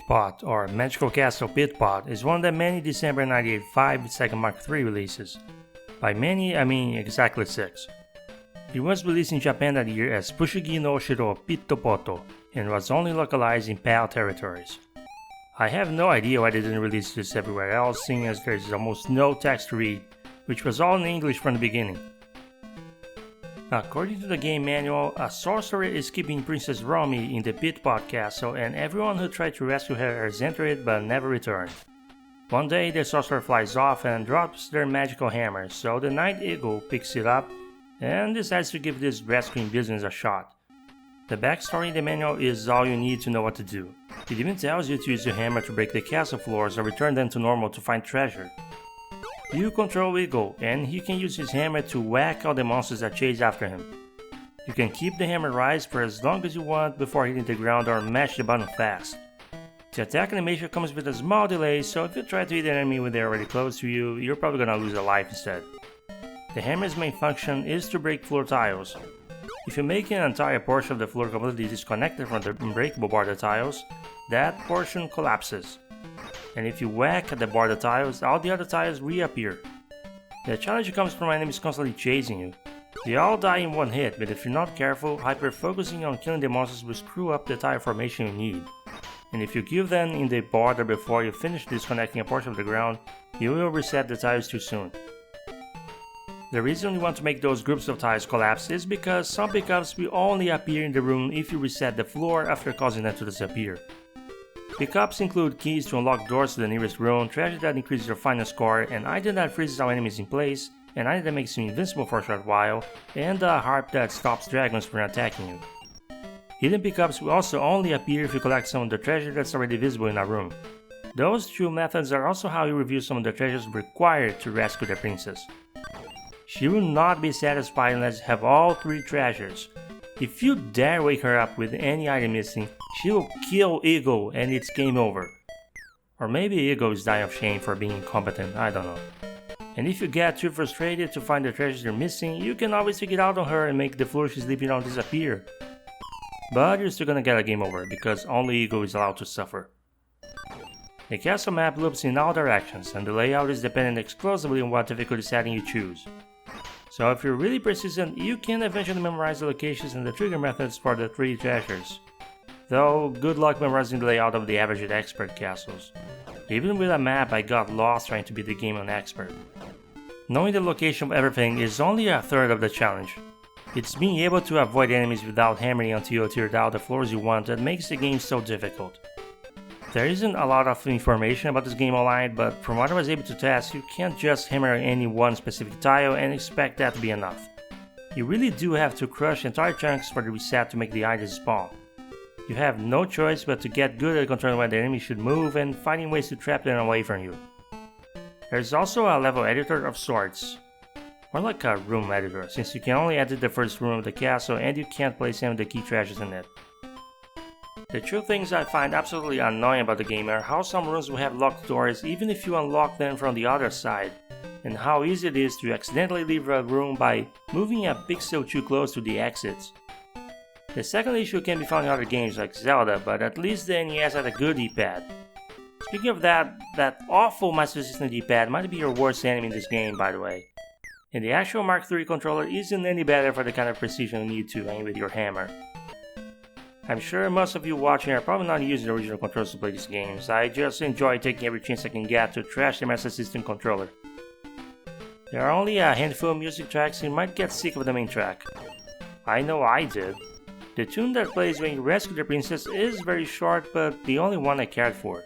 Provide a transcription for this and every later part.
Pot, or Magical Castle Pit Pot, is one of the many December 1985 Sega Mark III releases. By many, I mean exactly 6. It was released in Japan that year as Pushigi no Shiro Pittopoto and was only localized in PAL territories. I have no idea why they didn't release this everywhere else, seeing as there is almost no text to read, which was all in English from the beginning. According to the game manual, a sorcerer is keeping Princess Romy in the Pit Pot Castle, and everyone who tried to rescue her has entered it but never returned. One day, the sorcerer flies off and drops their magical hammer, so the Night Eagle picks it up and decides to give this rescuing business a shot. The backstory in the manual is all you need to know what to do. It even tells you to use your hammer to break the castle floors or return them to normal to find treasure. You control Eagle, and he can use his hammer to whack all the monsters that chase after him. You can keep the hammer raised for as long as you want before hitting the ground or mash the button fast. The attack animation comes with a small delay, so if you try to hit an enemy when they're already close to you, you're probably gonna lose a life instead. The hammer's main function is to break floor tiles. If you make an entire portion of the floor completely disconnected from the unbreakable border tiles, that portion collapses. And if you whack at the border tiles, all the other tiles reappear. The challenge comes from enemies constantly chasing you. They all die in one hit, but if you're not careful, hyper-focusing on killing the monsters will screw up the tile formation you need. And if you kill them in the border before you finish disconnecting a portion of the ground, you will reset the tiles too soon. The reason you want to make those groups of tiles collapse is because some pickups will only appear in the room if you reset the floor after causing them to disappear. Pickups include keys to unlock doors to the nearest room, treasure that increases your final score, an item that freezes all enemies in place, an item that makes you invincible for a short while, and a harp that stops dragons from attacking you. Hidden pickups will also only appear if you collect some of the treasure that's already visible in a room. Those two methods are also how you review some of the treasures required to rescue the princess. She will not be satisfied unless you have all 3 treasures. If you dare wake her up with any item missing, she will kill Eagle and it's game over. Or maybe Eagle is dying of shame for being incompetent, I don't know. And if you get too frustrated to find the treasures you're missing, you can always take it out on her and make the floor she's sleeping on disappear. But you're still gonna get a game over, because only Eagle is allowed to suffer. The castle map loops in all directions, and the layout is dependent exclusively on what difficulty setting you choose. So if you're really persistent, you can eventually memorize the locations and the trigger methods for the 3 treasures. Though, good luck memorizing the layout of the average expert castles. Even with a map, I got lost trying to beat the game on expert. Knowing the location of everything is only a third of the challenge. It's being able to avoid enemies without hammering until you cleared out the floors you want that makes the game so difficult. There isn't a lot of information about this game online, but from what I was able to test, you can't just hammer any one specific tile and expect that to be enough. You really do have to crush entire chunks for the reset to make the items spawn. You have no choice but to get good at controlling when the enemy should move and finding ways to trap them away from you. There's also a level editor of sorts. More like a room editor, since you can only edit the first room of the castle and you can't place any of the key treasures in it. The 2 things I find absolutely annoying about the game are how some rooms will have locked doors even if you unlock them from the other side, and how easy it is to accidentally leave a room by moving a pixel too close to the exits. The second issue can be found in other games like Zelda, but at least the NES had a good D-pad. Speaking of that awful Master System D-pad might be your worst enemy in this game, by the way. And the actual Mark III controller isn't any better for the kind of precision you need to aim with your hammer. I'm sure most of you watching are probably not using the original controllers to play these games. I just enjoy taking every chance I can get to trash the Master System controller. There are only a handful of music tracks and you might get sick of the main track. I know I did. The tune that plays when you rescue the princess is very short, but the only one I cared for.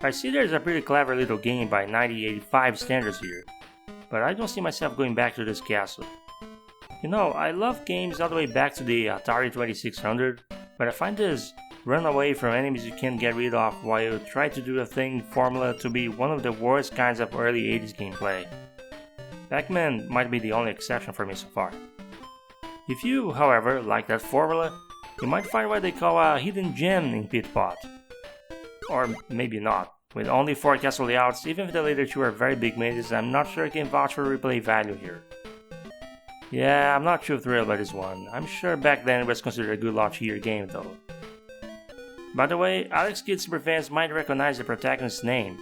I see there's a pretty clever little game by 1985 standards here, but I don't see myself going back to this castle. You know, I love games all the way back to the Atari 2600, but I find this run away from enemies you can't get rid of while you try to do a thing formula to be one of the worst kinds of early 80s gameplay. Pac-Man might be the only exception for me so far. If you, however, like that formula, you might find what they call a hidden gem in Pit Pot. Or maybe not. With only 4 castle layouts, even if the later 2 are very big mazes, I'm not sure I can vouch for replay value here. Yeah, I'm not too thrilled by this one. I'm sure back then it was considered a good launch year game though. By the way, Alex Kidd super fans might recognize the protagonist's name.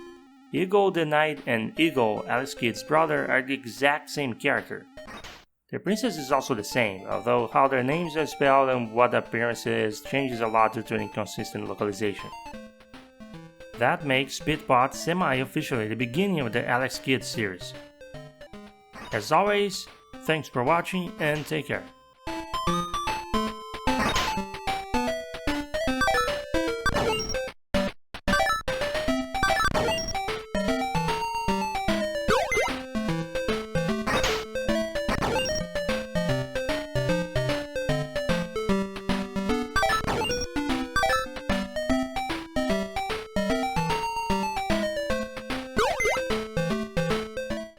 Eagle the Knight and Eagle, Alex Kidd's brother, are the exact same character. The princess is also the same, although how their names are spelled and what the appearance is changes a lot due to inconsistent localization. That makes Bitbot semi-officially the beginning of the Alex Kidd series. As always, thanks for watching and take care.